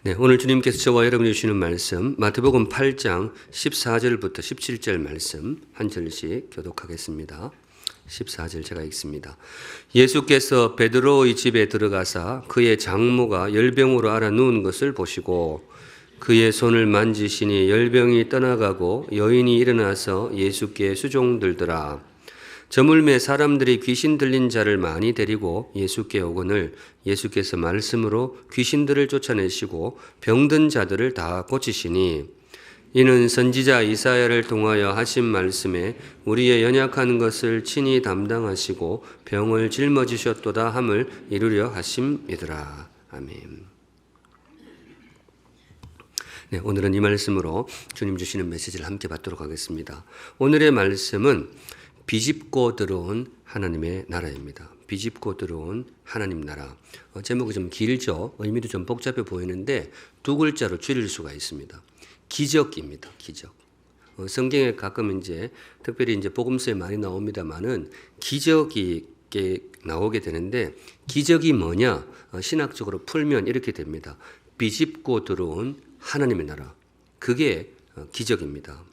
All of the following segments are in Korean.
네, 오늘 주님께서 저와 여러분이 주시는 말씀 마태복음 8장 14절부터 17절 말씀 한 절씩 교독하겠습니다. 14절 제가 읽습니다. 예수께서 베드로의 집에 들어가사 그의 장모가 열병으로 앓아 누운 것을 보시고 그의 손을 만지시니 열병이 떠나가고 여인이 일어나서 예수께 수종들더라. 저물매 사람들이 귀신 들린 자를 많이 데리고 예수께 오거늘 예수께서 말씀으로 귀신들을 쫓아내시고 병든 자들을 다 고치시니 이는 선지자 이사야를 통하여 하신 말씀에 우리의 연약한 것을 친히 담당하시고 병을 짊어지셨도다 함을 이루려 하심이더라. 아멘. 네, 오늘은 이 말씀으로 주님 주시는 메시지를 함께 받도록 하겠습니다. 오늘의 말씀은 비집고 들어온 하나님의 나라입니다. 비집고 들어온 하나님 나라. 제목이 좀 길죠. 의미도 좀 복잡해 보이는데 두 글자로 줄일 수가 있습니다. 기적입니다. 기적. 성경에 가끔 특별히 복음서에 많이 나옵니다만은 기적이 나오게 되는데 기적이 뭐냐? 신학적으로 풀면 이렇게 됩니다. 비집고 들어온 하나님의 나라. 그게 기적입니다.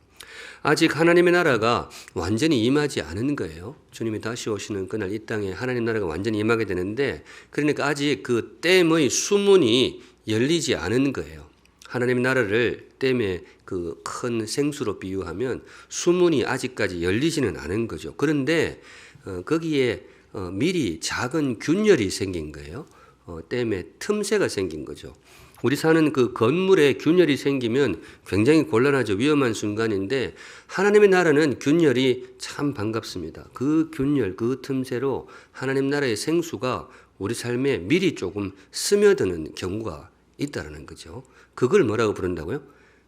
아직 하나님의 나라가 완전히 임하지 않은 거예요. 주님이 다시 오시는 그날 이 땅에 하나님 나라가 완전히 임하게 되는데 그러니까 아직 그 댐의 수문이 열리지 않은 거예요. 하나님 나라를 댐의 그 큰 생수로 비유하면 수문이 아직까지 열리지는 않은 거죠. 그런데 거기에 미리 작은 균열이 생긴 거예요. 댐에 틈새가 생긴 거죠. 우리 사는 그 건물에 균열이 생기면 굉장히 곤란하죠. 위험한 순간인데 하나님의 나라는 균열이 참 반갑습니다. 그 균열, 그 틈새로 하나님 나라의 생수가 우리 삶에 미리 조금 스며드는 경우가 있다는 거죠. 그걸 뭐라고 부른다고요?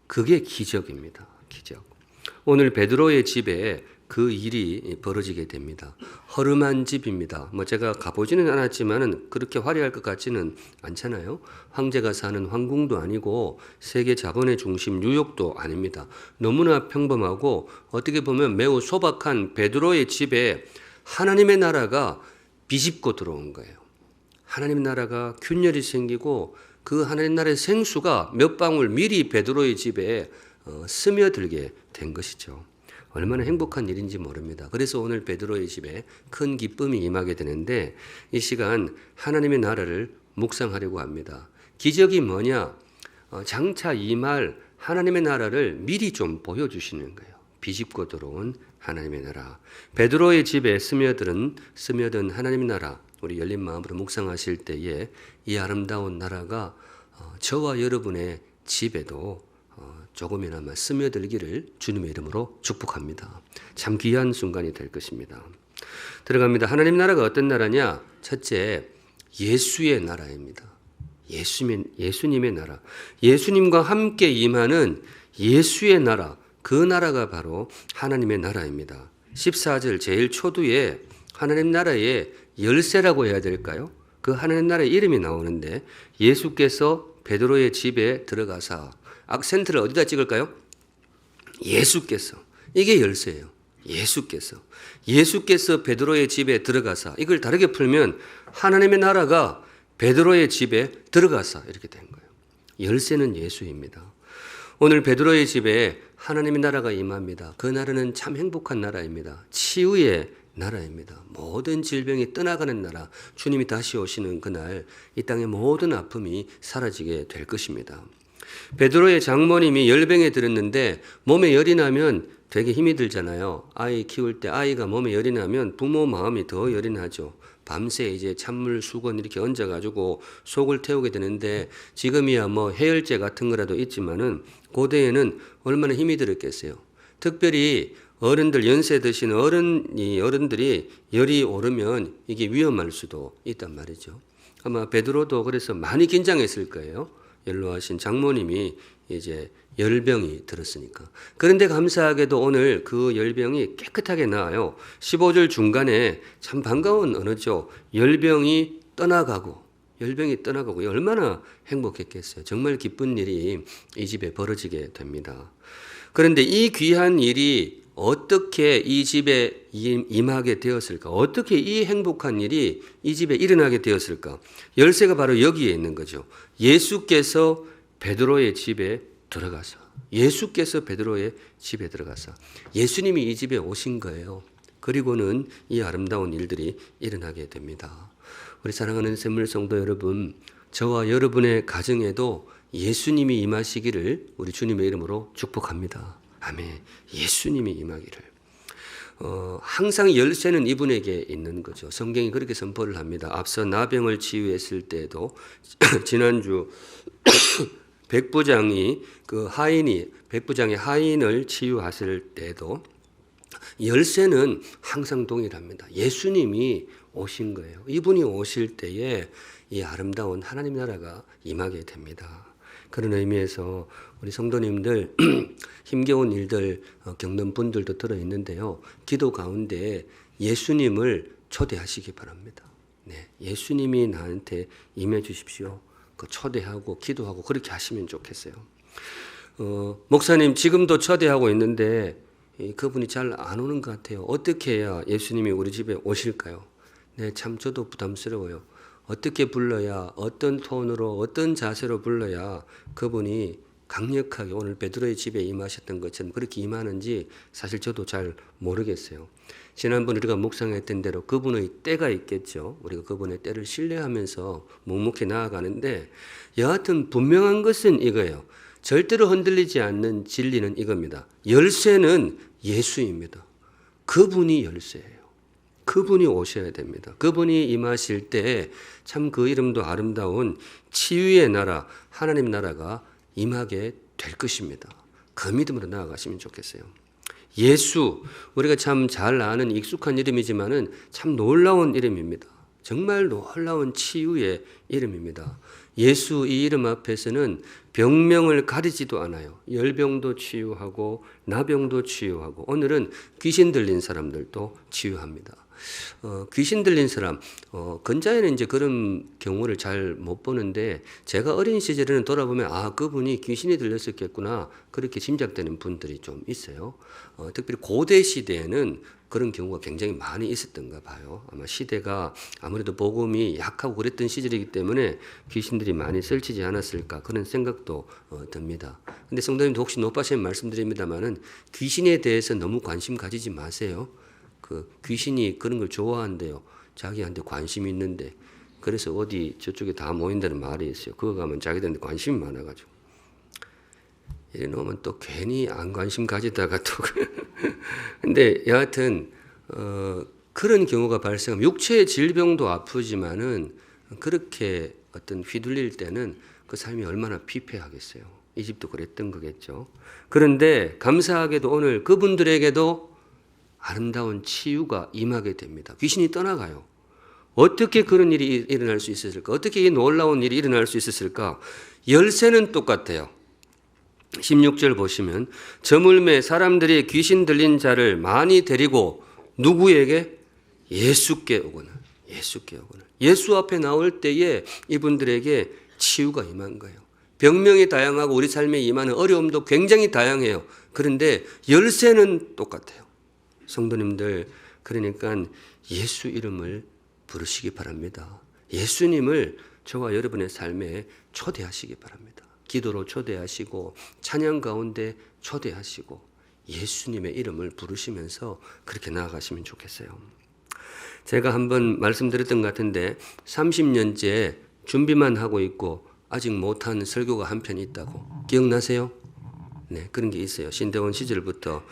그게 기적입니다. 기적. 오늘 베드로의 집에 그 일이 벌어지게 됩니다. 허름한 집입니다. 제가 가보지는 않았지만은 그렇게 화려할 것 같지는 않잖아요. 황제가 사는 황궁도 아니고 세계 자본의 중심 뉴욕도 아닙니다. 너무나 평범하고 어떻게 보면 매우 소박한 베드로의 집에 하나님의 나라가 비집고 들어온 거예요. 하나님의 나라가 균열이 생기고 그 하나님 나라의 생수가 몇 방울 미리 베드로의 집에 스며들게 된 것이죠. 얼마나 행복한 일인지 모릅니다. 그래서 오늘 베드로의 집에 큰 기쁨이 임하게 되는데 이 시간 하나님의 나라를 묵상하려고 합니다. 기적이 뭐냐? 장차 임할 하나님의 나라를 미리 좀 보여주시는 거예요. 비집고 들어온 하나님의 나라. 베드로의 집에 스며든 하나님의 나라. 우리 열린 마음으로 묵상하실 때에 이 아름다운 나라가 저와 여러분의 집에도 조금이나마 스며들기를 주님의 이름으로 축복합니다. 참 귀한 순간이 될 것입니다. 들어갑니다. 하나님 나라가 어떤 나라냐? 첫째, 예수의 나라입니다. 예수님의 나라. 예수님과 함께 임하는 예수의 나라. 그 나라가 바로 하나님의 나라입니다. 14절 제일 초두에 하나님 나라의 열쇠라고 해야 될까요? 그 하나님 나라의 이름이 나오는데 예수께서 베드로의 집에 들어가사 악센트를 어디다 찍을까요? 예수께서. 이게 열쇠예요. 예수께서 베드로의 집에 들어가사. 이걸 다르게 풀면 하나님의 나라가 베드로의 집에 들어가사 이렇게 된 거예요. 열쇠는 예수입니다. 오늘 베드로의 집에 하나님의 나라가 임합니다. 그 나라는 참 행복한 나라입니다. 치유의 나라입니다. 모든 질병이 떠나가는 나라. 주님이 다시 오시는 그날 이 땅의 모든 아픔이 사라지게 될 것입니다. 베드로의 장모님이 열병에 들었는데 몸에 열이 나면 되게 힘이 들잖아요. 아이 키울 때 아이가 몸에 열이 나면 부모 마음이 더 열이 나죠. 밤새 찬물 수건 이렇게 얹어가지고 속을 태우게 되는데 지금이야 해열제 같은 거라도 있지만은 고대에는 얼마나 힘이 들었겠어요. 특별히 어른들 연세 드신 어른들이 열이 오르면 이게 위험할 수도 있단 말이죠. 아마 베드로도 그래서 많이 긴장했을 거예요. 연로하신 장모님이 열병이 들었으니까. 그런데 감사하게도 오늘 그 열병이 깨끗하게 나아요. 15절 중간에 참 반가운 언어죠. 열병이 떠나가고 얼마나 행복했겠어요. 정말 기쁜 일이 이 집에 벌어지게 됩니다. 그런데 이 귀한 일이 어떻게 이 집에 임하게 되었을까? 어떻게 이 행복한 일이 이 집에 일어나게 되었을까? 열쇠가 바로 여기에 있는 거죠. 예수께서 베드로의 집에 들어가서 예수께서 베드로의 집에 들어가서 예수님이 이 집에 오신 거예요. 그리고는 이 아름다운 일들이 일어나게 됩니다. 우리 사랑하는 샘물 성도 여러분, 저와 여러분의 가정에도 예수님이 임하시기를 우리 주님의 이름으로 축복합니다. 아멘. 예수님이 임하기를. 항상 열쇠는 이분에게 있는 거죠. 성경이 그렇게 선포를 합니다. 앞서 나병을 치유했을 때도 지난주 백부장이 백부장의 하인을 치유하실 때도 열쇠는 항상 동일합니다. 예수님이 오신 거예요. 이분이 오실 때에 이 아름다운 하나님 나라가 임하게 됩니다. 그런 의미에서 우리 성도님들 힘겨운 일들 겪는 분들도 들어있는데요. 기도 가운데 예수님을 초대하시기 바랍니다. 네, 예수님이 나한테 임해 주십시오. 그 초대하고 기도하고 그렇게 하시면 좋겠어요. 목사님 지금도 초대하고 있는데 그분이 잘 안 오는 것 같아요. 어떻게 해야 예수님이 우리 집에 오실까요? 네, 참 저도 부담스러워요. 어떻게 불러야, 어떤 톤으로, 어떤 자세로 불러야 그분이 강력하게 오늘 베드로의 집에 임하셨던 것처럼 그렇게 임하는지 사실 저도 잘 모르겠어요. 지난번 우리가 묵상했던 대로 그분의 때가 있겠죠. 우리가 그분의 때를 신뢰하면서 묵묵히 나아가는데 여하튼 분명한 것은 이거예요. 절대로 흔들리지 않는 진리는 이겁니다. 열쇠는 예수입니다. 그분이 열쇠예요. 그분이 오셔야 됩니다. 그분이 임하실 때 참 그 이름도 아름다운 치유의 나라, 하나님 나라가 임하게 될 것입니다. 그 믿음으로 나아가시면 좋겠어요. 예수, 우리가 참 잘 아는 익숙한 이름이지만은 참 놀라운 이름입니다. 정말 놀라운 치유의 이름입니다. 예수 이 이름 앞에서는 병명을 가리지도 않아요. 열병도 치유하고 나병도 치유하고 오늘은 귀신 들린 사람들도 치유합니다. 귀신 들린 사람, 근자에는 이제 그런 경우를 잘 못 보는데 제가 어린 시절에는 돌아보면 아 그분이 귀신이 들렸었겠구나 그렇게 짐작되는 분들이 좀 있어요. 특별히 고대 시대에는 그런 경우가 굉장히 많이 있었던가 봐요. 아마 시대가 아무래도 복음이 약하고 그랬던 시절이기 때문에 귀신들이 많이 설치지 않았을까 그런 생각도 듭니다. 근데 성도님도 혹시 높아시면 말씀드립니다만은 귀신에 대해서 너무 관심 가지지 마세요. 그 귀신이 그런 걸 좋아한대요. 자기한테 관심이 있는데 그래서 어디 저쪽에 다 모인다는 말이 있어요. 그거 가면 자기들한테 관심이 많아가지고 이래 놓으면 또 괜히 안 관심 가지다가 또 근데 여하튼 그런 경우가 발생하면 육체의 질병도 아프지만은 그렇게 어떤 휘둘릴 때는 그 삶이 얼마나 피폐하겠어요. 이 집도 그랬던 거겠죠. 그런데 감사하게도 오늘 그분들에게도 아름다운 치유가 임하게 됩니다. 귀신이 떠나가요. 어떻게 그런 일이 일어날 수 있었을까? 어떻게 이 놀라운 일이 일어날 수 있었을까? 열쇠는 똑같아요. 16절 보시면 저물매 사람들이 귀신 들린 자를 많이 데리고 누구에게? 예수께 오거늘. 예수께 오거늘. 예수 앞에 나올 때에 이분들에게 치유가 임한 거예요. 병명이 다양하고 우리 삶에 임하는 어려움도 굉장히 다양해요. 그런데 열쇠는 똑같아요. 성도님들 그러니까 예수 이름을 부르시기 바랍니다. 예수님을 저와 여러분의 삶에 초대하시기 바랍니다. 기도로 초대하시고 찬양 가운데 초대하시고 예수님의 이름을 부르시면서 그렇게 나아가시면 좋겠어요. 제가 한번 말씀드렸던 것 같은데 30년째 준비만 하고 있고 아직 못한 설교가 한 편 있다고 기억나세요? 네, 그런 게 있어요. 신대원 시절부터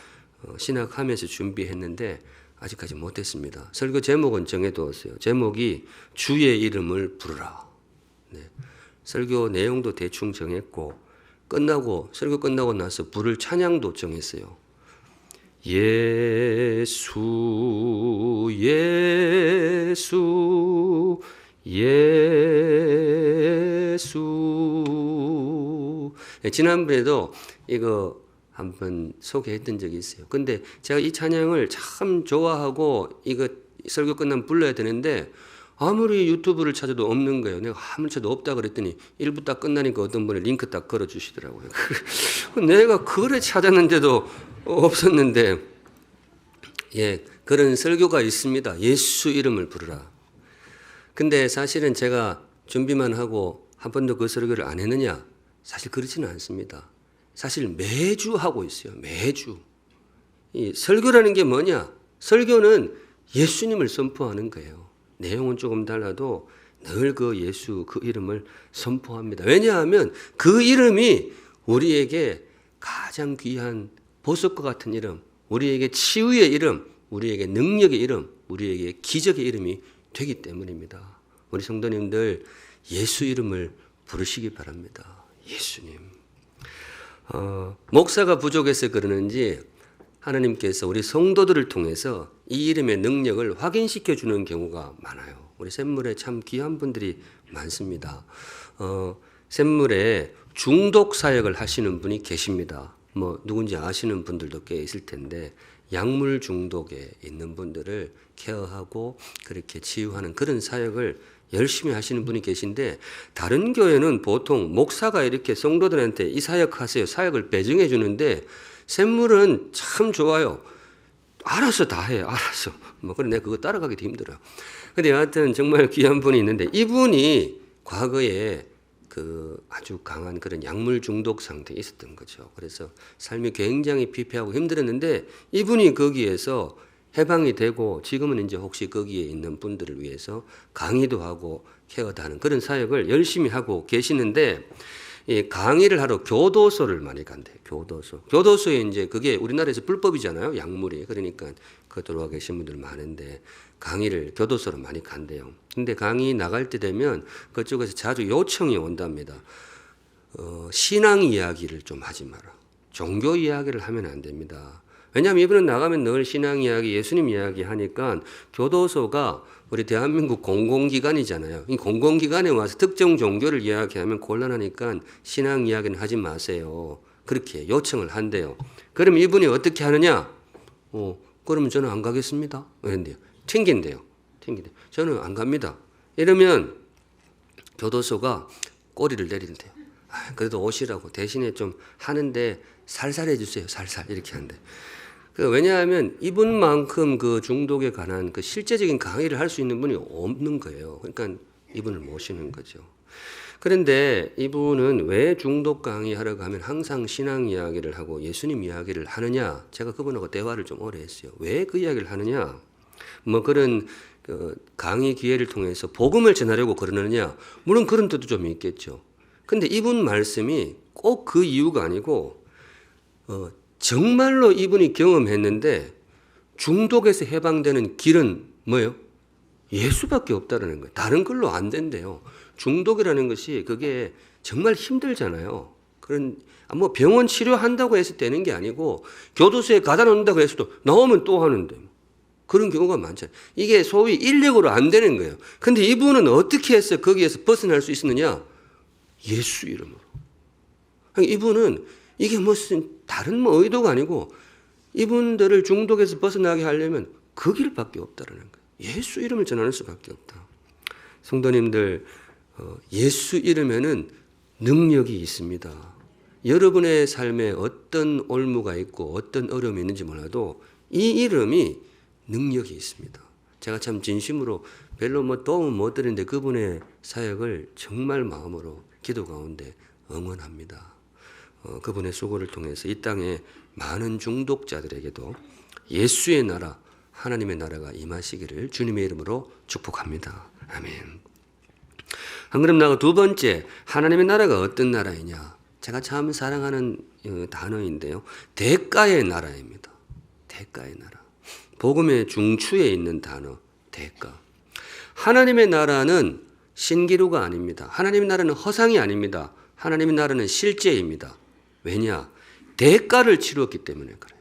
신학하면서 준비했는데 아직까지 못했습니다. 설교 제목은 정해두었어요. 제목이 주의 이름을 부르라. 네. 설교 내용도 대충 정했고 설교 끝나고 나서 부를 찬양도 정했어요. 예수 예수 예수. 지난번에도 이거 한번 소개했던 적이 있어요. 근데 제가 이 찬양을 참 좋아하고 이거 설교 끝나면 불러야 되는데 아무리 유튜브를 찾아도 없는 거예요. 내가 아무리 찾아도 없다 그랬더니 1부 딱 끝나니까 어떤 분이 링크 딱 걸어주시더라고요. 내가 그래 찾았는데도 없었는데 예, 그런 설교가 있습니다. 예수 이름을 부르라. 근데 사실은 제가 준비만 하고 한 번도 그 설교를 안 했느냐? 사실 그렇지는 않습니다. 사실 매주 하고 있어요. 매주. 이 설교라는 게 뭐냐? 설교는 예수님을 선포하는 거예요. 내용은 조금 달라도 늘 그 예수 그 이름을 선포합니다. 왜냐하면 그 이름이 우리에게 가장 귀한 보석과 같은 이름, 우리에게 치유의 이름, 우리에게 능력의 이름, 우리에게 기적의 이름이 되기 때문입니다. 우리 성도님들 예수 이름을 부르시기 바랍니다. 예수님. 목사가 부족해서 그러는지 하나님께서 우리 성도들을 통해서 이 이름의 능력을 확인시켜 주는 경우가 많아요. 우리 샘물에 참 귀한 분들이 많습니다. 샘물에 중독 사역을 하시는 분이 계십니다. 뭐 누군지 아시는 분들도 꽤 있을 텐데 약물 중독에 있는 분들을 케어하고 그렇게 치유하는 그런 사역을 열심히 하시는 분이 계신데 다른 교회는 보통 목사가 이렇게 성도들한테 이 사역하세요. 사역을 배정해 주는데 샘물은 참 좋아요. 알아서 다 해. 알아서. 뭐 그래 내가 그거 따라가기도 힘들어요. 근데 여하튼 정말 귀한 분이 있는데 이분이 과거에 그 아주 강한 그런 약물 중독 상태에 있었던 거죠. 그래서 삶이 굉장히 피폐하고 힘들었는데 이분이 거기에서 해방이 되고 지금은 이제 혹시 거기에 있는 분들을 위해서 강의도 하고 케어도 하는 그런 사역을 열심히 하고 계시는데 이 강의를 하러 교도소를 많이 간대요. 교도소에 이제 그게 우리나라에서 불법이잖아요. 약물이. 그러니까 그 들어와 계신 분들 많은데 강의를 교도소로 많이 간대요. 근데 강의 나갈 때 되면 그쪽에서 자주 요청이 온답니다. 신앙 이야기를 좀 하지 마라. 종교 이야기를 하면 안 됩니다. 왜냐하면 이분은 나가면 늘 신앙 이야기, 예수님 이야기 하니까 교도소가 우리 대한민국 공공기관이잖아요. 이 공공기관에 와서 특정 종교를 이야기하면 곤란하니까 신앙 이야기는 하지 마세요. 그렇게 요청을 한대요. 그럼 이분이 어떻게 하느냐? 그러면 저는 안 가겠습니다. 그런데요. 튕긴대요. 저는 안 갑니다. 이러면 교도소가 꼬리를 내린대요. 그래도 오시라고 대신에 좀 하는데 살살 해주세요. 살살 이렇게 한대. 왜냐하면 이분만큼 그 중독에 관한 그 실제적인 강의를 할 수 있는 분이 없는 거예요. 그러니까 이분을 모시는 거죠. 그런데 이분은 왜 중독 강의하러 가면 항상 신앙 이야기를 하고 예수님 이야기를 하느냐? 제가 그분하고 대화를 좀 오래 했어요. 왜 그 이야기를 하느냐? 뭐 그런 강의 기회를 통해서 복음을 전하려고 그러느냐? 물론 그런 뜻도 좀 있겠죠. 근데 이분 말씀이 꼭 그 이유가 아니고 정말로 이분이 경험했는데 중독에서 해방되는 길은 뭐예요? 예수밖에 없다는 거예요. 다른 걸로 안 된대요. 중독이라는 것이 그게 정말 힘들잖아요. 뭐 병원 치료한다고 해서 되는 게 아니고 교도소에 가다 놓는다고 해서도 나오면 또 하는데 그런 경우가 많잖아요. 이게 소위 인력으로 안 되는 거예요. 근데 이분은 어떻게 해서 거기에서 벗어날 수 있었느냐? 예수 이름으로. 이분은 이게 무슨 다른 뭐 의도가 아니고 이분들을 중독에서 벗어나게 하려면 그 길밖에 없다는 거예요. 예수 이름을 전하는 수밖에 없다. 성도님들 예수 이름에는 능력이 있습니다. 여러분의 삶에 어떤 올무가 있고 어떤 어려움이 있는지 몰라도 이 이름이 능력이 있습니다. 제가 참 진심으로 별로 뭐 도움 못 드리는데 그분의 사역을 정말 마음으로 기도 가운데 응원합니다. 그분의 수고를 통해서 이 땅에 많은 중독자들에게도 예수의 나라, 하나님의 나라가 임하시기를 주님의 이름으로 축복합니다. 아멘. 한 걸음 나아가 두 번째, 하나님의 나라가 어떤 나라이냐? 제가 참 사랑하는 단어인데요. 대가의 나라입니다. 대가의 나라. 복음의 중추에 있는 단어, 대가. 하나님의 나라는 신기루가 아닙니다. 하나님의 나라는 허상이 아닙니다. 하나님의 나라는 실제입니다. 왜냐? 대가를 치루었기 때문에 그래요.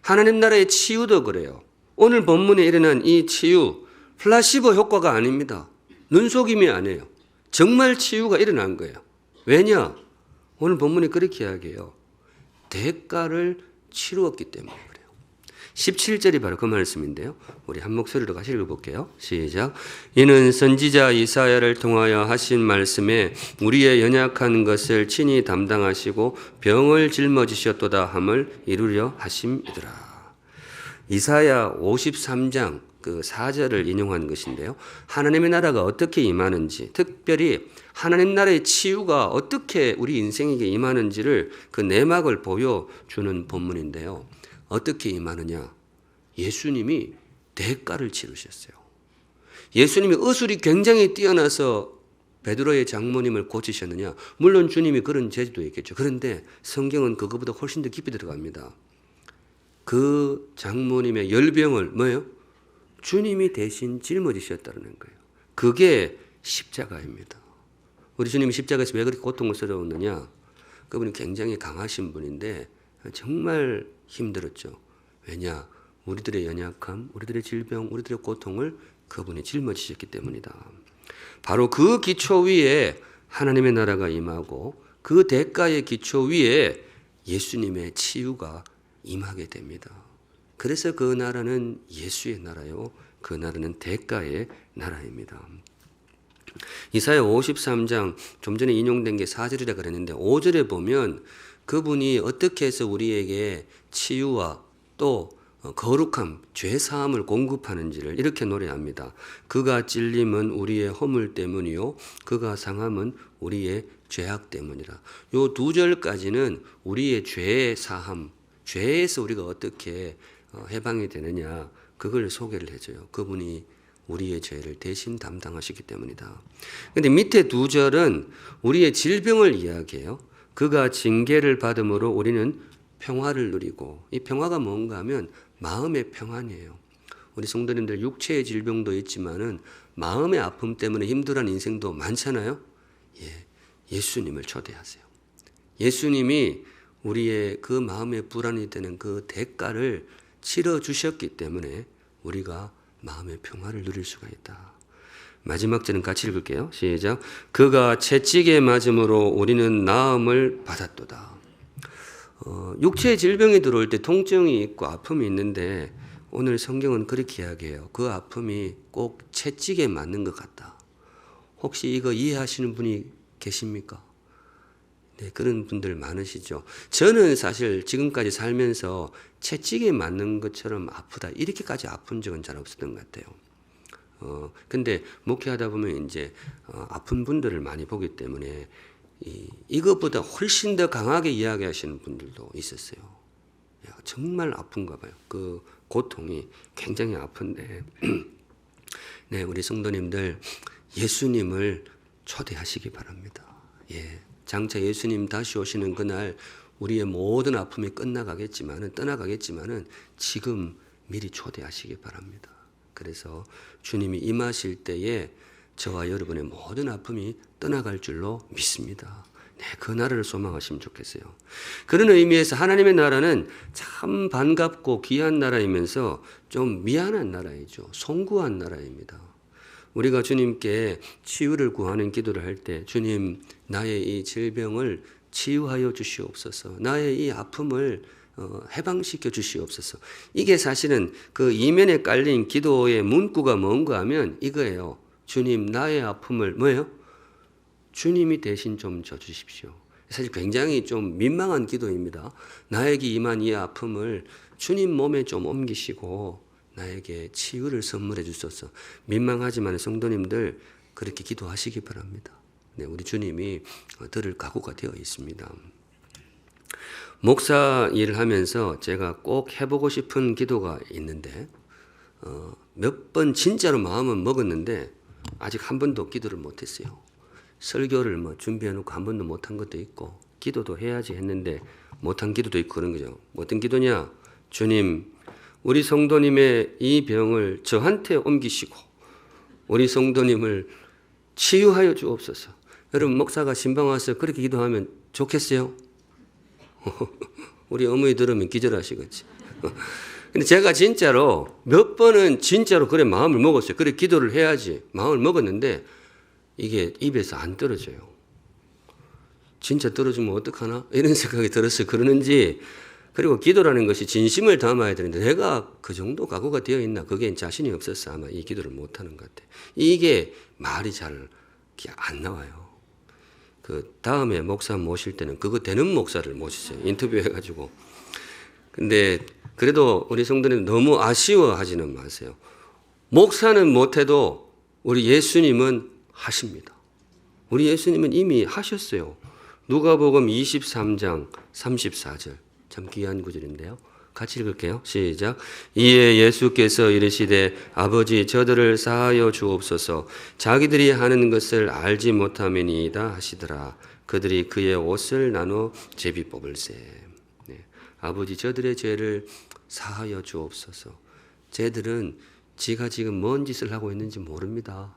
하나님 나라의 치유도 그래요. 오늘 본문에 일어난 이 치유, 플라시보 효과가 아닙니다. 눈속임이 아니에요. 정말 치유가 일어난 거예요. 왜냐? 오늘 본문이 그렇게 이야기해요. 대가를 치루었기 때문에 그래요. 17절이 바로 그 말씀인데요. 우리 한 목소리로 같이 읽어볼게요. 시작. 이는 선지자 이사야를 통하여 하신 말씀에 우리의 연약한 것을 친히 담당하시고 병을 짊어지셨도다 함을 이루려 하심이더라. 이사야 53장 그 4절을 인용한 것인데요. 하나님의 나라가 어떻게 임하는지, 특별히 하나님 나라의 치유가 어떻게 우리 인생에게 임하는지를 그 내막을 보여주는 본문인데요. 어떻게 임하느냐? 예수님이 대가를 치르셨어요. 예수님이 의술이 굉장히 뛰어나서 베드로의 장모님을 고치셨느냐? 물론 주님이 그런 재주도 있겠죠. 그런데 성경은 그것보다 훨씬 더 깊이 들어갑니다. 그 장모님의 열병을 뭐예요? 주님이 대신 짊어지셨다는 거예요. 그게 십자가입니다. 우리 주님이 십자가에서 왜 그렇게 고통스러웠느냐? 그분이 굉장히 강하신 분인데 정말 힘들었죠. 왜냐? 우리들의 연약함, 우리들의 질병, 우리들의 고통을 그분이 짊어지셨기 때문이다. 바로 그 기초 위에 하나님의 나라가 임하고 그 대가의 기초 위에 예수님의 치유가 임하게 됩니다. 그래서 그 나라는 예수의 나라요. 그 나라는 대가의 나라입니다. 이사야 53장 좀 전에 인용된 게 4절이라 그랬는데 5절에 보면 그분이 어떻게 해서 우리에게 치유와 또 거룩함, 죄 사함을 공급하는지를 이렇게 노래합니다. 그가 찔림은 우리의 허물 때문이요 그가 상함은 우리의 죄악 때문이라. 요 두 절까지는 우리의 죄 사함, 죄에서 우리가 어떻게 해방이 되느냐 그걸 소개를 해줘요. 그분이 우리의 죄를 대신 담당하시기 때문이다. 그런데 밑에 두 절은 우리의 질병을 이야기해요. 그가 징계를 받음으로 우리는 평화를 누리고, 이 평화가 뭔가 하면 마음의 평안이에요. 우리 성도님들 육체의 질병도 있지만은 마음의 아픔 때문에 힘들어하는 인생도 많잖아요. 예수님을 초대하세요. 예수님이 우리의 그 마음의 불안이 되는 그 대가를 치러 주셨기 때문에 우리가 마음의 평화를 누릴 수가 있다. 마지막 절은 같이 읽을게요. 시작. 그가 채찍에 맞음으로 우리는 나음을 받았도다. 육체의 질병이 들어올 때 통증이 있고 아픔이 있는데 오늘 성경은 그렇게 이야기해요. 그 아픔이 꼭 채찍에 맞는 것 같다. 혹시 이거 이해하시는 분이 계십니까? 네, 그런 분들 많으시죠. 저는 사실 지금까지 살면서 채찍에 맞는 것처럼 아프다 이렇게까지 아픈 적은 잘 없었던 것 같아요. 근데 목회하다 보면 이제 아픈 분들을 많이 보기 때문에 이것보다 훨씬 더 강하게 이야기하시는 분들도 있었어요. 야, 정말 아픈가 봐요. 그 고통이 굉장히 아픈데 네, 우리 성도님들 예수님을 초대하시기 바랍니다. 장차 예수님 다시 오시는 그날 우리의 모든 아픔이 떠나가겠지만은 지금 미리 초대하시기 바랍니다. 그래서 주님이 임하실 때에 저와 여러분의 모든 아픔이 떠나갈 줄로 믿습니다. 네, 그 나라를 소망하시면 좋겠어요. 그런 의미에서 하나님의 나라는 참 반갑고 귀한 나라이면서 좀 미안한 나라이죠. 송구한 나라입니다. 우리가 주님께 치유를 구하는 기도를 할 때 주님 나의 이 질병을 치유하여 주시옵소서. 나의 이 아픔을 해방시켜 주시옵소서. 이게 사실은 그 이면에 깔린 기도의 문구가 뭔가 하면 이거예요. 주님 나의 아픔을 뭐예요? 주님이 대신 좀 져주십시오. 사실 굉장히 좀 민망한 기도입니다. 나에게 임한 이 아픔을 주님 몸에 좀 옮기시고 나에게 치유를 선물해 주소서. 민망하지만 성도님들 그렇게 기도하시기 바랍니다. 네, 우리 주님이 들을 각오가 되어 있습니다. 목사 일을 하면서 제가 꼭 해보고 싶은 기도가 있는데 몇 번 진짜로 마음은 먹었는데 아직 한 번도 기도를 못했어요. 설교를 준비해놓고 한 번도 못한 것도 있고 기도도 해야지 했는데 못한 기도도 있고 그런 거죠. 어떤 기도냐? 주님, 우리 성도님의 이 병을 저한테 옮기시고 우리 성도님을 치유하여 주옵소서. 여러분 목사가 신방 와서 그렇게 기도하면 좋겠어요? 우리 어머니 들으면 기절하시겠지. 근데 제가 진짜로 몇 번은 진짜로 그래 마음을 먹었어요. 그래 기도를 해야지 마음을 먹었는데 이게 입에서 안 떨어져요. 진짜 떨어지면 어떡하나? 이런 생각이 들어서 그러는지, 그리고 기도라는 것이 진심을 담아야 되는데 내가 그 정도 각오가 되어 있나? 그게 자신이 없어서 아마 이 기도를 못하는 것 같아요. 이게 말이 잘 안 나와요. 그 다음에 목사 모실 때는 그거 되는 목사를 모시세요. 인터뷰해가지고. 근데 그래도 우리 성도님 너무 아쉬워하지는 마세요. 목사는 못해도 우리 예수님은 하십니다. 우리 예수님은 이미 하셨어요. 누가복음 23장 34절. 참 귀한 구절인데요. 같이 읽을게요. 시작. 이에 예수께서 이르시되 아버지 저들을 사하여 주옵소서. 자기들이 하는 것을 알지 못함이니이다 하시더라. 그들이 그의 옷을 나눠 제비 뽑을세. 네. 아버지 저들의 죄를 사하여 주옵소서. 쟤들은 지가 지금 뭔 짓을 하고 있는지 모릅니다.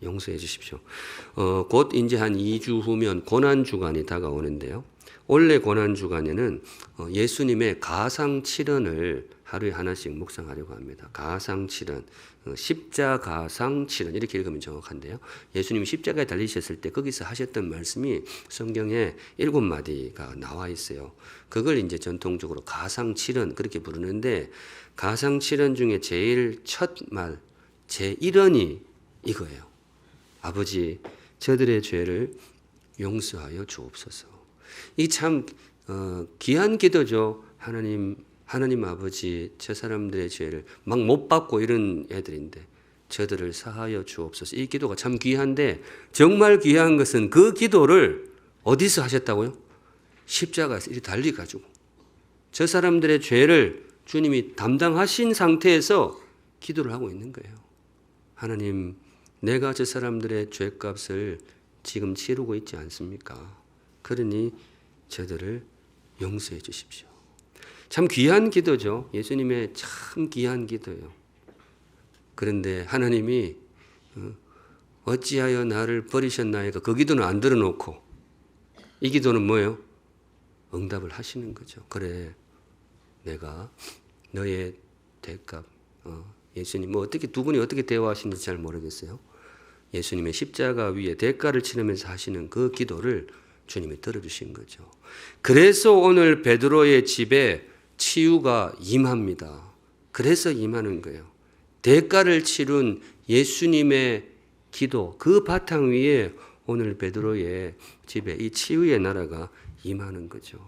용서해 주십시오. 곧 이제 한 2주 후면 고난주간이 다가오는데요. 원래 고난주간에는 예수님의 가상칠언을 하루에 하나씩 묵상하려고 합니다. 가상칠언, 십자가상칠언 이렇게 읽으면 정확한데요. 예수님이 십자가에 달리셨을 때 거기서 하셨던 말씀이 성경에 7마디가 나와 있어요. 그걸 이제 전통적으로 가상칠언 그렇게 부르는데 가상칠언 중에 제일 첫 말, 제1언이 이거예요. 아버지 저들의 죄를 용서하여 주옵소서. 이 참 귀한 기도죠. 하나님 아버지 저 사람들의 죄를 막 못 받고 이런 애들인데 저들을 사하여 주옵소서. 이 기도가 참 귀한데 정말 귀한 것은 그 기도를 어디서 하셨다고요? 십자가에서 이렇게 달리가지고 저 사람들의 죄를 주님이 담당하신 상태에서 기도를 하고 있는 거예요. 하나님 내가 저 사람들의 죄값을 지금 치르고 있지 않습니까? 그러니 저들을 용서해 주십시오. 참 귀한 기도죠. 예수님의 참 귀한 기도예요. 그런데 하나님이 어찌하여 나를 버리셨나이까 그 기도는 안 들어놓고 이 기도는 뭐예요? 응답을 하시는 거죠. 그래 내가 너의 대값 예수님 뭐 어떻게 두 분이 어떻게 대화하시는지 잘 모르겠어요. 예수님의 십자가 위에 대가를 치르면서 하시는 그 기도를 주님이 들어주신 거죠. 그래서 오늘 베드로의 집에 치유가 임합니다. 그래서 임하는 거예요. 대가를 치른 예수님의 기도 그 바탕 위에 오늘 베드로의 집에 이 치유의 나라가 임하는 거죠.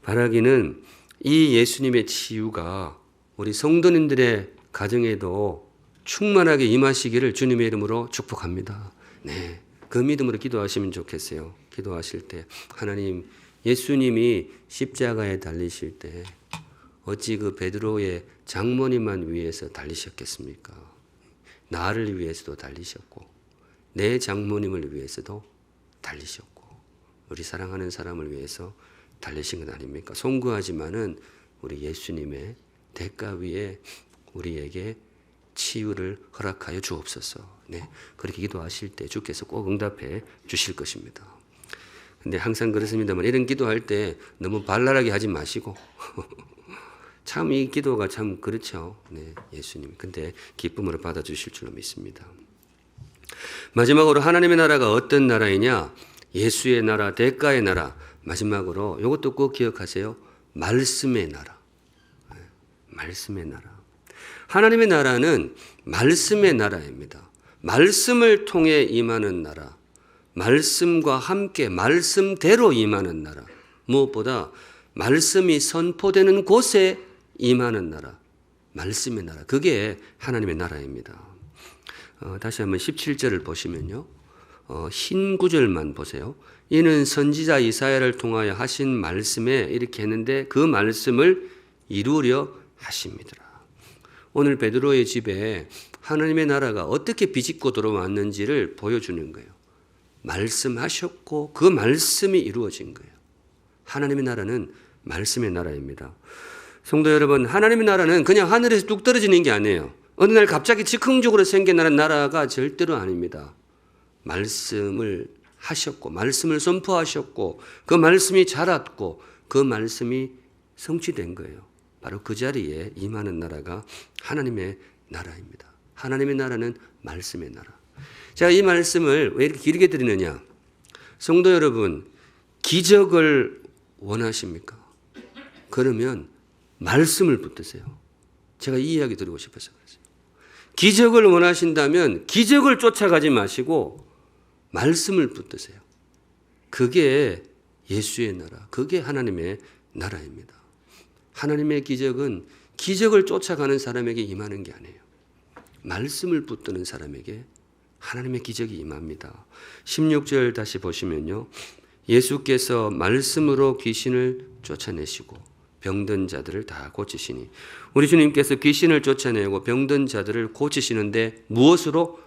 바라기는 이 예수님의 치유가 우리 성도님들의 가정에도 충만하게 임하시기를 주님의 이름으로 축복합니다. 네, 그 믿음으로 기도하시면 좋겠어요. 기도하실 때 하나님 예수님이 십자가에 달리실 때 어찌 그 베드로의 장모님만 위해서 달리셨겠습니까? 나를 위해서도 달리셨고 내 장모님을 위해서도 달리셨고 우리 사랑하는 사람을 위해서 달리신 것 아닙니까? 송구하지만은 우리 예수님의 대가 위에 우리에게 치유를 허락하여 주옵소서. 네, 그렇게 기도하실 때 주께서 꼭 응답해 주실 것입니다. 근데 항상 그렇습니다만 이런 기도할 때 너무 발랄하게 하지 마시고 참 이 기도가 참 그렇죠. 네, 예수님. 근데 기쁨으로 받아주실 줄로 믿습니다. 마지막으로 하나님의 나라가 어떤 나라이냐? 예수의 나라, 대가의 나라. 마지막으로 이것도 꼭 기억하세요. 말씀의 나라. 말씀의 나라. 하나님의 나라는 말씀의 나라입니다. 말씀을 통해 임하는 나라. 말씀과 함께 말씀대로 임하는 나라. 무엇보다 말씀이 선포되는 곳에 임하는 나라. 말씀의 나라. 그게 하나님의 나라입니다. 다시 한번 17절을 보시면요. 흰 구절만 보세요. 이는 선지자 이사야를 통하여 하신 말씀에 이렇게 했는데 그 말씀을 이루려 하십니다. 오늘 베드로의 집에 하나님의 나라가 어떻게 비집고 들어왔는지를 보여주는 거예요. 말씀하셨고 그 말씀이 이루어진 거예요. 하나님의 나라는 말씀의 나라입니다. 성도 여러분, 하나님의 나라는 그냥 하늘에서 뚝 떨어지는 게 아니에요. 어느 날 갑자기 즉흥적으로 생겨나는 나라가 절대로 아닙니다. 말씀을 하셨고 말씀을 선포하셨고 그 말씀이 자랐고 그 말씀이 성취된 거예요. 바로 그 자리에 임하는 나라가 하나님의 나라입니다. 하나님의 나라는 말씀의 나라. 제가 이 말씀을 왜 이렇게 길게 드리느냐? 성도 여러분, 기적을 원하십니까? 그러면 말씀을 붙드세요. 제가 이 이야기 드리고 싶어서 그랬어요. 기적을 원하신다면 기적을 쫓아가지 마시고 말씀을 붙드세요. 그게 예수의 나라, 그게 하나님의 나라입니다. 하나님의 기적은 기적을 쫓아가는 사람에게 임하는 게 아니에요. 말씀을 붙드는 사람에게 하나님의 기적이 임합니다. 16절 다시 보시면요. 예수께서 말씀으로 귀신을 쫓아내시고 병든 자들을 다 고치시니, 우리 주님께서 귀신을 쫓아내고 병든 자들을 고치시는데 무엇으로?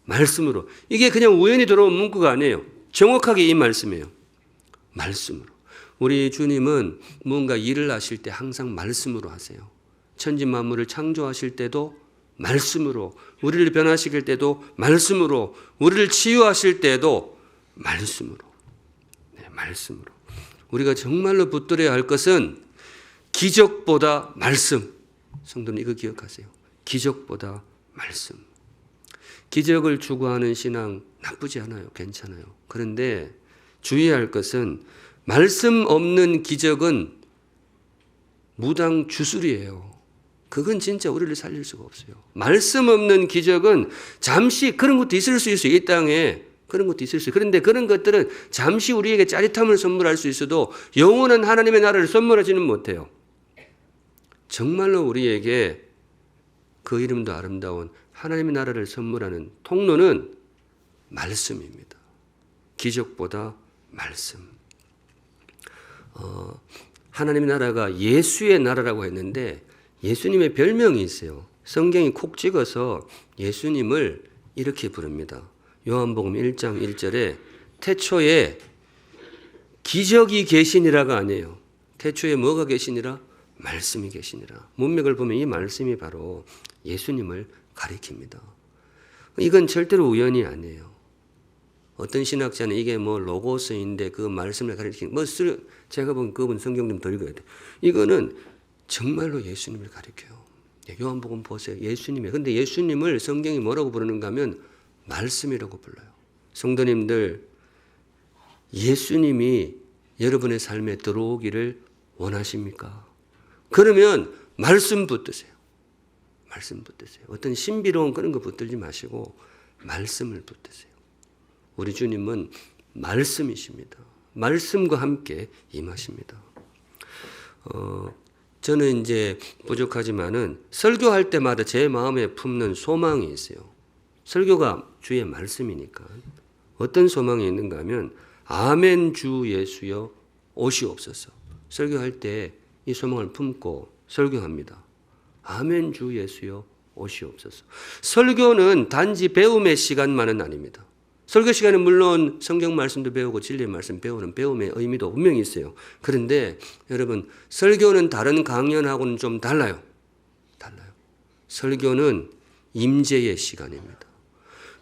말씀으로. 이게 그냥 우연히 들어온 문구가 아니에요. 정확하게 이 말씀이에요. 말씀으로. 우리 주님은 뭔가 일을 하실 때 항상 말씀으로 하세요. 천지 만물을 창조하실 때도 말씀으로, 우리를 변화시킬 때도 말씀으로, 우리를 치유하실 때도 말씀으로. 네, 말씀으로. 우리가 정말로 붙들어야 할 것은 기적보다 말씀. 성도님 이거 기억하세요. 기적보다 말씀. 기적을 추구하는 신앙 나쁘지 않아요. 괜찮아요. 그런데 주의할 것은 말씀 없는 기적은 무당 주술이에요. 그건 진짜 우리를 살릴 수가 없어요. 말씀 없는 기적은 잠시 그런 것도 있을 수 있어요. 이 땅에 그런 것도 있을 수 있어요. 그런데 그런 것들은 잠시 우리에게 짜릿함을 선물할 수 있어도 영원한 하나님의 나라를 선물하지는 못해요. 정말로 우리에게 그 이름도 아름다운 하나님의 나라를 선물하는 통로는 말씀입니다. 기적보다 말씀. 하나님의 나라가 예수의 나라라고 했는데 예수님의 별명이 있어요. 성경이 콕 찍어서 예수님을 이렇게 부릅니다. 요한복음 1장 1절에 태초에 기적이 계시니라가 아니에요. 태초에 뭐가 계시니라? 말씀이 계시니라. 문맥을 보면 이 말씀이 바로 예수님을 가리킵니다. 이건 절대로 우연이 아니에요. 어떤 신학자는 이게 뭐 로고스인데 그 말씀을 가리키는 제가 보면 그분 성경 좀 더 읽어야 돼. 이거는 정말로 예수님을 가리켜요. 요한복음 보세요. 예수님이. 근데 예수님을 성경이 뭐라고 부르는가 하면 말씀이라고 불러요. 성도님들, 예수님이 여러분의 삶에 들어오기를 원하십니까? 그러면 말씀 붙드세요. 말씀 붙드세요. 어떤 신비로운 그런 거 붙들지 마시고 말씀을 붙드세요. 우리 주님은 말씀이십니다. 말씀과 함께 임하십니다. 저는 이제 부족하지만은 설교할 때마다 제 마음에 품는 소망이 있어요. 설교가 주의 말씀이니까. 어떤 소망이 있는가 하면 아멘 주 예수여 오시옵소서. 설교할 때 이 소망을 품고 설교합니다. 아멘 주 예수여 오시옵소서. 설교는 단지 배움의 시간만은 아닙니다. 설교 시간은 물론 성경 말씀도 배우고 진리의 말씀 배우는 배움의 의미도 분명히 있어요. 그런데 여러분, 설교는 다른 강연하고는 좀 달라요. 설교는 임재의 시간입니다.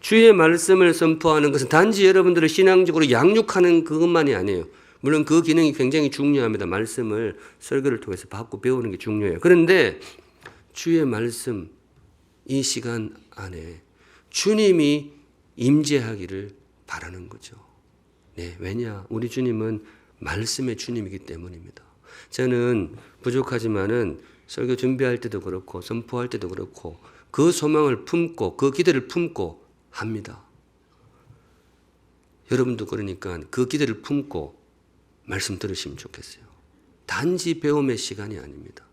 주의 말씀을 선포하는 것은 단지 여러분들을 신앙적으로 양육하는 그것만이 아니에요. 물론 그 기능이 굉장히 중요합니다. 말씀을 설교를 통해서 받고 배우는 게 중요해요. 그런데 주의 말씀 이 시간 안에 주님이 임재하기를 바라는 거죠. 네, 왜냐? 우리 주님은 말씀의 주님이기 때문입니다. 저는 부족하지만은 설교 준비할 때도 그렇고 선포할 때도 그렇고 그 소망을 품고 그 기대를 품고 합니다. 여러분도 그러니까 그 기대를 품고 말씀 들으시면 좋겠어요. 단지 배움의 시간이 아닙니다.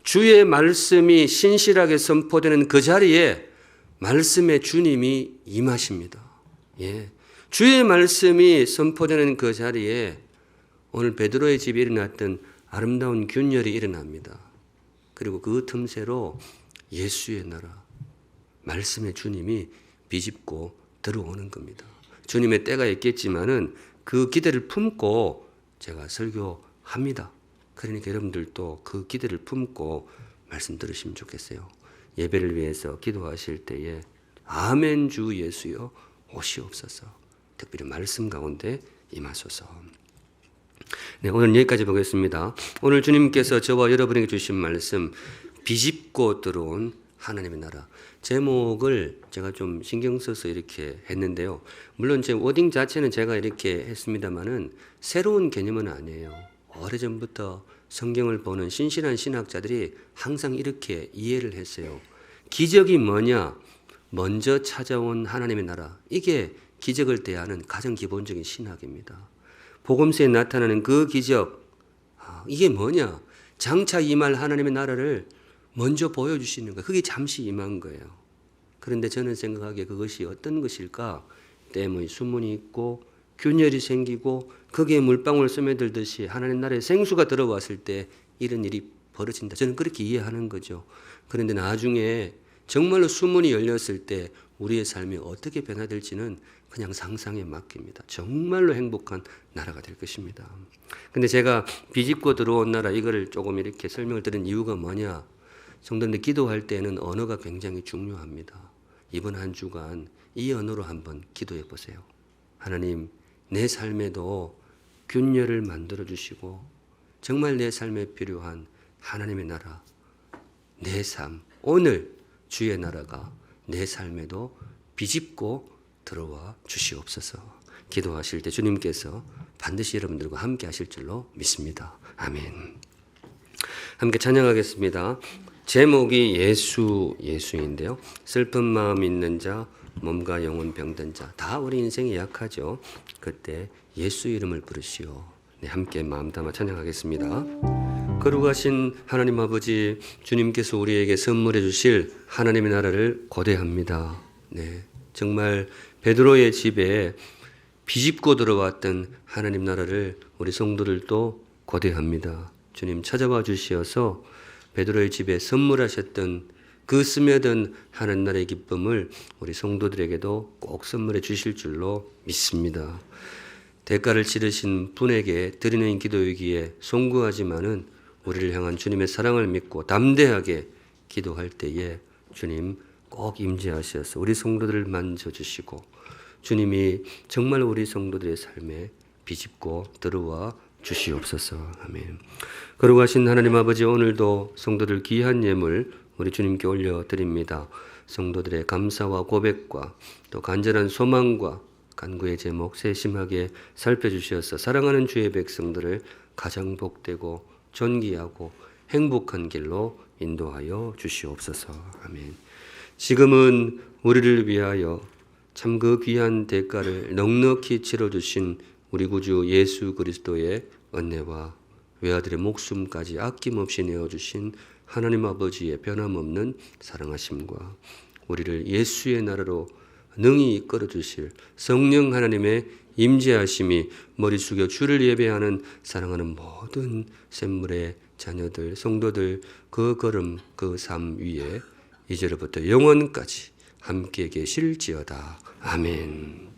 주의 말씀이 신실하게 선포되는 그 자리에 말씀의 주님이 임하십니다. 예. 주의 말씀이 선포되는 그 자리에 오늘 베드로의 집에 일어났던 아름다운 균열이 일어납니다. 그리고 그 틈새로 예수의 나라, 말씀의 주님이 비집고 들어오는 겁니다. 주님의 때가 있겠지만은 그 기대를 품고 제가 설교합니다. 그러니까 여러분들도 그 기대를 품고 말씀 들으시면 좋겠어요. 예배를 위해서 기도하실 때에 아멘 주 예수여 오시옵소서. 특별히 말씀 가운데 임하소서. 네, 오늘 여기까지 보겠습니다. 오늘 주님께서 저와 여러분에게 주신 말씀 비집고 들어온 하나님의 나라. 제목을 제가 좀 신경 써서 이렇게 했는데요. 물론 제 워딩 자체는 제가 이렇게 했습니다만은 새로운 개념은 아니에요. 오래전부터 성경을 보는 신실한 신학자들이 항상 이렇게 이해를 했어요. 기적이 뭐냐? 먼저 찾아온 하나님의 나라. 이게 기적을 대하는 가장 기본적인 신학입니다. 복음서에 나타나는 그 기적, 이게 뭐냐? 장차 임할 하나님의 나라를 먼저 보여주시는 거예요. 그게 잠시 임한 거예요. 그런데 저는 생각하기에 그것이 어떤 것일까? 댐의 수문이 있고 균열이 생기고 거기에 물방울 스며들듯이 하나님 나라에 생수가 들어왔을 때 이런 일이 벌어진다. 저는 그렇게 이해하는 거죠. 그런데 나중에 정말로 수문이 열렸을 때 우리의 삶이 어떻게 변화될지는 그냥 상상에 맡깁니다. 정말로 행복한 나라가 될 것입니다. 근데 제가 비집고 들어온 나라 이거를 조금 이렇게 설명을 드린 이유가 뭐냐? 성도님들 기도할 때는 언어가 굉장히 중요합니다. 이번 한 주간 이 언어로 한번 기도해 보세요. 하나님, 내 삶에도 균열을 만들어 주시고 정말 내 삶에 필요한 하나님의 나라, 내 삶, 오늘 주의 나라가 내 삶에도 비집고 들어와 주시옵소서. 기도하실 때 주님께서 반드시 여러분들과 함께 하실 줄로 믿습니다. 아멘. 함께 찬양하겠습니다. 제목이 예수인데요. 슬픈 마음 있는 자, 몸과 영혼 병든 자, 다 우리 인생이 약하죠. 그때 예수 이름을 부르시오. 네, 함께 마음 담아 찬양하겠습니다. 거룩하신 하나님 아버지, 주님께서 우리에게 선물해 주실 하나님의 나라를 고대합니다. 네, 정말 베드로의 집에 비집고 들어왔던 하나님 나라를 우리 성도들도 고대합니다. 주님 찾아와 주시어서 베드로의 집에 선물하셨던 그 스며든 하나님 나라의 기쁨을 우리 성도들에게도 꼭 선물해 주실 줄로 믿습니다. 대가를 치르신 분에게 드리는 기도이기에 송구하지만은 우리를 향한 주님의 사랑을 믿고 담대하게 기도할 때에 주님 꼭 임재하셔서 우리 성도들을 만져주시고 주님이 정말 우리 성도들의 삶에 비집고 들어와 주시옵소서. 아멘. 거룩하신 하나님 아버지, 오늘도 성도들 귀한 예물 우리 주님께 올려드립니다. 성도들의 감사와 고백과 또 간절한 소망과 간구의 제목 세심하게 살펴주셔서 사랑하는 주의 백성들을 가장 복되고 존귀하고 행복한 길로 인도하여 주시옵소서. 아멘. 지금은 우리를 위하여 참 그 귀한 대가를 넉넉히 치러주신 우리 구주 예수 그리스도의 은혜와 외아들의 목숨까지 아낌없이 내어주신 하나님 아버지의 변함없는 사랑하심과 우리를 예수의 나라로 능히 이끌어 주실 성령 하나님의 임재하심이 머리 숙여 주를 예배하는 사랑하는 모든 샘물의 자녀들, 성도들 그 걸음, 그 삶 위에 이제로부터 영원까지 함께 계실지어다. 아멘.